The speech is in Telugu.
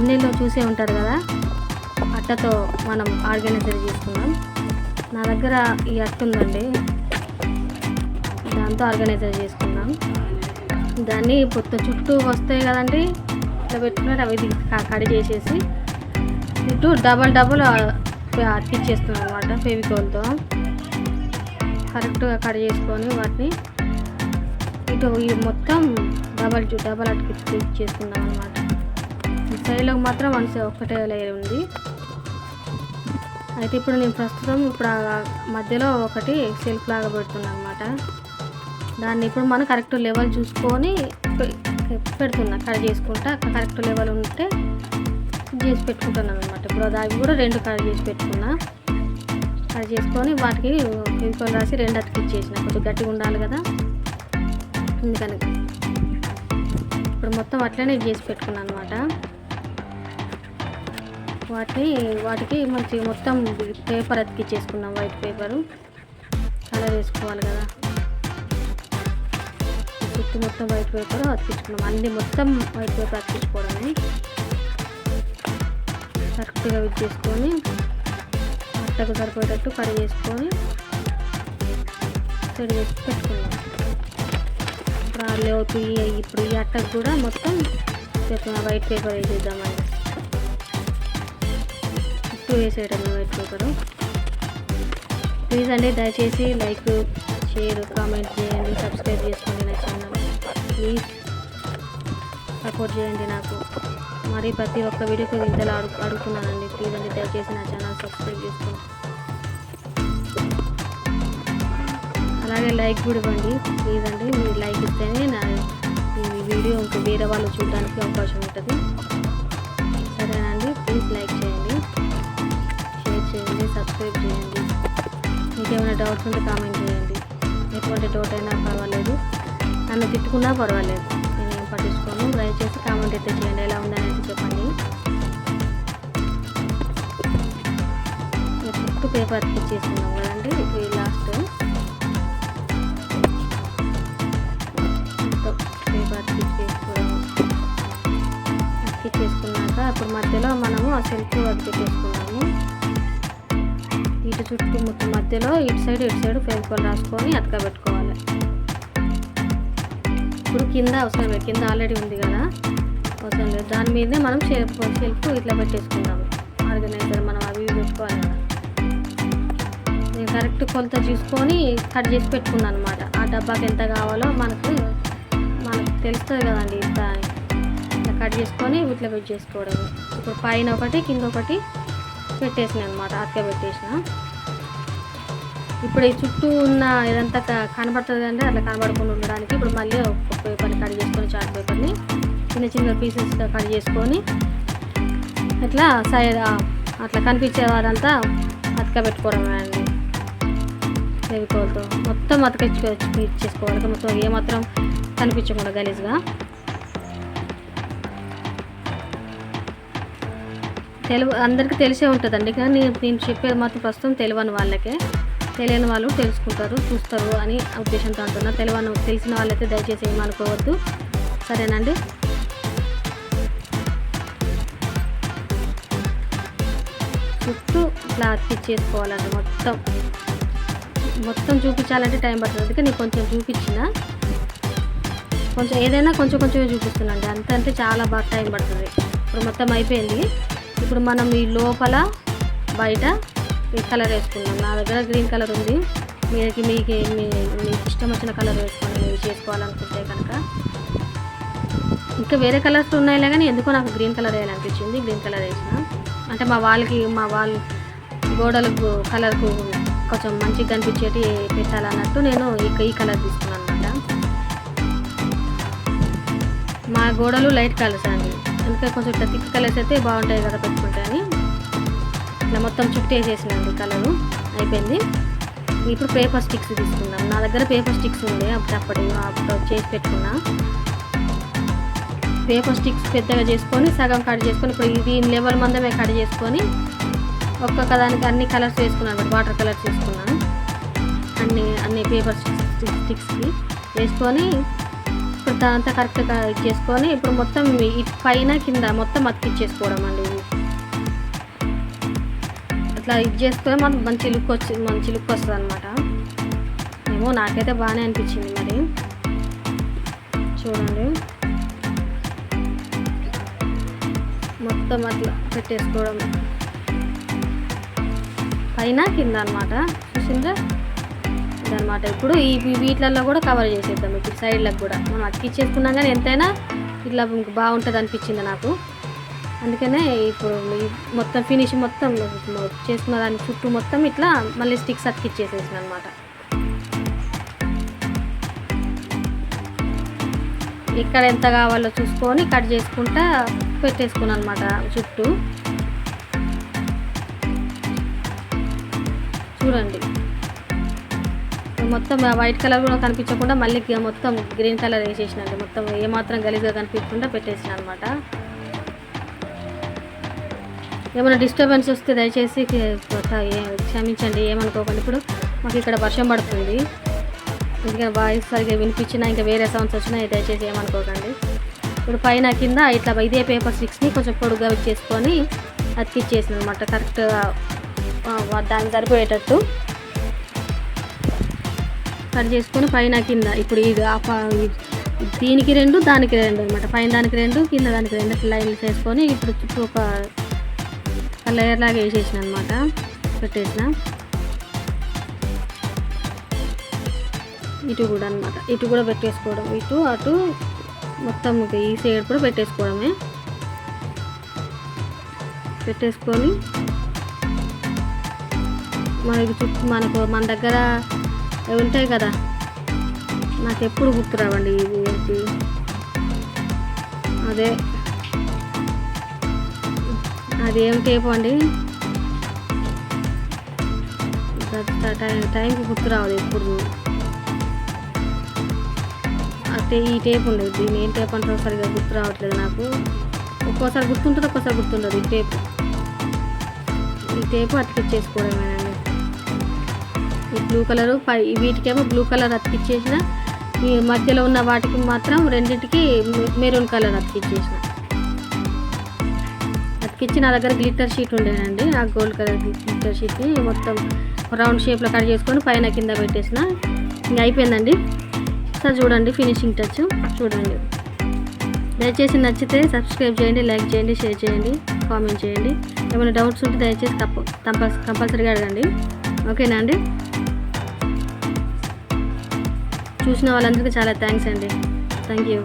thumbnail చూసే ఉంటారు కదా, అట్టతో మనం ఆర్గనైజర్ చేసుకున్నాం. నా దగ్గర ఈ అట్ట ఉందండి, దాంతో ఆర్గనైజర్ చేసుకున్నాం. దాన్ని పొత్తు చుట్టూ వస్తాయి కదండి, ఇట్లా పెట్టుకుని అవి కడి చేసేసి చుట్టూ డబల్ అతికిచ్చేస్తున్నాం అనమాట. ఫెవికోల్తో కరెక్ట్గా కడి చేసుకొని వాటిని ఇటు మొత్తం డబల్ అతికిచ్చేసుకున్నాం అనమాట. సైడ్లోకి మాత్రం ఒక్కటే లేయర్ ఉంది. అయితే ఇప్పుడు నేను ప్రస్తుతం మధ్యలో ఒకటి సెల్ఫ్ లాగా పెడుతున్నాను అనమాట. దాన్ని ఇప్పుడు మనం కరెక్ట్ లెవెల్ చూసుకొని పెడుతున్నా, కట్ చేసుకుంటా. కరెక్ట్ లెవెల్ ఉంటే చేసి పెట్టుకుంటున్నాను అనమాట. ఇప్పుడు అవి కూడా 2 కట్ చేసి పెట్టుకున్నా. కట్ చేసుకొని వాటికి ఫెవికాల్ రాసి 2 అతికిచ్చేసిన. కొంచెం గట్టిగా ఉండాలి కదా, అందుకని ఇప్పుడు మొత్తం అట్లనే చేసి పెట్టుకున్నాను అనమాట. వాటికి మంచి మొత్తం పేపర్ అతికిచ్చేసుకున్నాం. వైట్ పేపరు కలర్ వేసుకోవాలి కదా, చుట్టూ మొత్తం వైట్ పేపర్ అతికించుకున్నాం. అన్నీ మొత్తం వైట్ పేపర్ అతికించుకోవడమే. కరెక్ట్గా చేసుకొని అట్టకు సరిపోయేటట్టు కట్ చేసుకొని సెట్ చేసి పెట్టుకున్నాం. ఇప్పుడు ఈ అట్టకు కూడా మొత్తం వైట్ పేపర్ వేసేద్దామండి. చుట్టూ వేసేయడం వైట్ పేపరు. ప్లీజ్ అండి, దయచేసి లైక్, షేర్, కామెంట్ చేయండి, సబ్స్క్రైబ్ చేసుకోండి నా ఛానల్. ప్లీజ్ సపోర్ట్ చేయండి నాకు. మరి ప్రతి ఒక్క వీడియోకి ఇంతలా అడుగుతున్నానండి. ప్లీజ్ అండి, దయచేసి నా ఛానల్ సబ్స్క్రైబ్ చేసుకోండి. అలాగే లైక్ కూడా ఇవ్వండి ప్లీజ్ అండి. మీరు లైక్ ఇస్తేనే నా ఈ వీడియో ఇంకా వేరే వాళ్ళు చూడడానికి అవకాశం ఉంటుంది. సరేనండి, ప్లీజ్ లైక్ చేయండి, షేర్ చేయండి, సబ్స్క్రైబ్ చేయండి. మీకు ఏమైనా డౌట్స్ ఉంటే కామెంట్ చేయండి. ఎటువంటి డౌట్ అయినా పర్వాలేదు, నన్ను తిట్టుకున్నా పర్వాలేదు, నేను ఏం పట్టించుకోను. దయచేసి కామెంట్ అయితే చేయండి, ఎలా ఉందని అయితే చెప్పండి. చుట్టూ పేపర్ అతికిచ్చేసుకున్నాం కదండి. ఇప్పుడు లాస్ట్ పేపర్ అతికిచ్చేసుకున్నాక ఇప్పుడు మధ్యలో మనము ఆ సెల్ఫ్ అతికిచ్చేసుకున్నాము. ఇటు చుట్టూ మధ్యలో ఇటు సైడ్ ఫెవికాల్ రాసుకొని అతకబెట్టుకోవాలి. ఇప్పుడు కింద అవసరం లేదు, కింద ఆల్రెడీ ఉంది కదా, అవసరం లేదు. దాని మీదే మనం సెల్ఫ్ ఇట్లా పెట్టేసుకుందాము. ఆర్గనైజర్ మనం అవి పెట్టుకోవాలి కదా. నేను కరెక్ట్ కొలత చూసుకొని కట్ చేసి పెట్టుకున్నాను అనమాట. ఆ డబ్బాకి ఎంత కావాలో మనకు తెలుస్తుంది కదండి. ఇట్లా కట్ చేసుకొని ఇట్లా పెట్టి చేసుకోవడం. ఇప్పుడు పైన ఒకటి కింద ఒకటి పెట్టేసిన అనమాట, అతకబెట్టేసిన. ఇప్పుడు ఈ చుట్టూ ఉన్న ఇదంతా కనబడుతుంది అంటే అట్లా కనబడకుండా ఉండడానికి ఇప్పుడు మళ్ళీ ఒక పేపర్ని కట్ చేసుకొని, చార్ట్ పేపర్ని చిన్న పీసెస్గా కట్ చేసుకొని అట్లా సైడ్ అట్లా కనిపించే వారంతా అతకబెట్టుకోవడమే అండి. ఫెవికాల్తో మొత్తం ఇచ్చేసుకోవాలి, మొత్తం ఏమాత్రం కనిపించకుండా గలీజ్గా. అందరికీ తెలిసే ఉంటుందండి, కానీ నేను చెప్పేది మాత్రం ప్రస్తుతం తెలియని వాళ్ళకే. తెలియని వాళ్ళు తెలుసుకుంటారు, చూస్తారు అని ఉద్దేశంతో అంటున్నా. తెలిసిన వాళ్ళైతే దయచేసి ఏమనుకోవద్దు, సరేనండి. చుట్టూ ఇట్లా అతికిచ్చేసుకోవాలండి. మొత్తం చూపించాలంటే టైం పడుతుంది, అందుకే నేను కొంచెం చూపించిన. కొంచెం ఏదైనా కొంచెం చూపిస్తున్నాండి, అంటే చాలా బాగా టైం పడుతుంది. ఇప్పుడు మొత్తం అయిపోయింది. ఇప్పుడు మనం ఈ లోపల బయట ఈ కలర్ వేసుకుందాం. నా దగ్గర గ్రీన్ కలర్ ఉంది, మీకు ఇష్టం వచ్చిన కలర్ వేసుకోండి మీరు చేసుకోవాలనుకుంటే కనుక. ఇంకా వేరే కలర్స్ ఉన్నాయిలే, కానీ ఎందుకో నాకు గ్రీన్ కలర్ వేయాలనిపించింది. గ్రీన్ కలర్ వేసిన అంటే మా వాళ్ళ గోడలకు కలర్కు కొంచెం మంచిగా కనిపించేటి పెట్టాలన్నట్టు నేను ఈ కలర్ తీసుకున్నాను అనమాట. మా గోడలు లైట్ కలర్స్ అండి, అందుకే కొంచెం ఇట్లా థిక్ కలర్స్ అయితే బాగుంటాయి కదా పెట్టుకుంటే అని ఇట్లా మొత్తం చుట్టూ వేసేసినండి. కలరు అయిపోయింది. ఇప్పుడు పేపర్ స్టిక్స్ తీసుకుందాం. నా దగ్గర పేపర్ స్టిక్స్ ఉంది, అప్పుడు చేసి పెట్టుకున్నా. పేపర్ స్టిక్స్ పెద్దగా చేసుకొని సగం కట్ చేసుకొని ఇప్పుడు ఇది లెవెల్ మందమే కట్ చేసుకొని ఒక్కొక్క దానికి అన్ని కలర్స్ వేసుకున్నాను. వాటర్ కలర్స్ వేసుకున్నాను అన్ని పేపర్ స్టిక్స్కి వేసుకొని ఇప్పుడు మొత్తం అంతా కరెక్ట్గా ఇచ్చేసుకొని ఇప్పుడు మొత్తం ఇటు పైన కింద మొత్తం అతికిచ్చేసుకోవడం అండి. ఇది అట్లా ఇది చేసుకొని మనకు మంచి లుక్ వస్తుంది అనమాట. ఏమో నాకైతే బాగానే అనిపించింది. మరి చూడండి మొత్తం అట్లా పెట్టేసుకోవడం పైన కింద అనమాట. చూసిందా ఇదనమాట. ఇప్పుడు ఈ వీటిలలో కూడా కవర్ చేసేద్దాం. ఇప్పుడు సైడ్లకు కూడా మనం అతికిచ్చేసుకున్నాం, కానీ ఎంతైనా ఇట్లా బాగుంటుంది అనిపించింది నాకు. అందుకనే ఇప్పుడు మొత్తం ఫినిష్ మొత్తం చేసుకున్న దాని చుట్టూ మొత్తం ఇట్లా మళ్ళీ స్టిక్స్ అతికిచ్చేసేసిన అనమాట. ఇక్కడ ఎంత కావాలో చూసుకొని కట్ చేసుకుంటా పెట్టేసుకున్నాను అనమాట చుట్టూ. చూడండి మొత్తం వైట్ కలర్ కూడా కనిపించకుండా మళ్ళీ మొత్తం గ్రీన్ కలర్ వేసేసినండి. మొత్తం ఏమాత్రం గలీజ్గా కనిపించకుండా పెట్టేసిన అనమాట. ఏమైనా డిస్టర్బెన్స్ వస్తే దయచేసి క్షమించండి, ఏమనుకోకండి. ఇప్పుడు మాకు ఇక్కడ వర్షం పడుతుంది, ఇంకా వాయిస్ సరిగ్గా వినిపించినా ఇంకా వేరే సౌండ్స్ వచ్చినా దయచేసి ఏమనుకోకండి. ఇప్పుడు పైన కింద ఇట్లా ఇదే పేపర్ స్టిక్స్ని కొంచెం పొడుగ్గా చేసుకొని అతికిచ్చేసిన అనమాట. కరెక్ట్గా దానికి సరిపోయేటట్టు కట్ చేసుకొని పైన కింద ఇప్పుడు ఇది దీనికి 2 దానికి 2 అనమాట. పైన దానికి 2 కింద దానికి 2 లైన్లు చేసుకొని ఇప్పుడు చుట్టూ ఒక లేయర్ లాగా వేసేసిన అనమాట. పెట్టేసిన ఇటు కూడా అనమాట. ఇటు కూడా పెట్టేసుకోవడం, ఇటు అటు మొత్తం ఈ సైడ్ కూడా పెట్టేసుకోవడమే. పెట్టేసుకొని మనకి చుట్టూ మన దగ్గర ఉంటాయి కదా, నాకు ఎప్పుడు గుర్తురావండి ఇది ఏంటి, అదేం టేపు అండి, టైంకి గుర్తు రావాలి ఎప్పుడు. అంటే ఈ టేప్ ఉండదు, దీన్ని ఏం టేప్ అంటారో సరిగా గుర్తు రావట్లేదు నాకు. ఒక్కోసారి గుర్తుంటుంది, ఒక్కోసారి గుర్తుండదు. ఈ టేపు అతికిచ్చేసుకోవడమేనండి. ఈ బ్లూ కలరు వీటికేమో బ్లూ కలర్ అతికిచ్చేసిన, ఈ మధ్యలో ఉన్న వాటికి మాత్రం రెండింటికి మెరూన్ కలర్ అతికిచ్చేసిన. అతికిచ్చి నా దగ్గర గ్లిట్టర్ షీట్ ఉండేనండి, ఆ గోల్డ్ కలర్ గ్లిట్టర్ షీట్ని మొత్తం రౌండ్ షేప్లో కట్ చేసుకొని పైన కింద పెట్టేసిన. ఇంకా అయిపోయిందండి. సార్ చూడండి ఫినిషింగ్ టచ్ చూడండి. దయచేసి నచ్చితే సబ్స్క్రైబ్ చేయండి, లైక్ చేయండి, షేర్ చేయండి, కామెంట్ చేయండి. ఏమైనా డౌట్స్ ఉంటే దయచేసి కంపల్సరీగా అడగండి. ఓకేనా అండి? చూసిన వాళ్ళందరికీ చాలా థ్యాంక్స్ అండి. Thank you.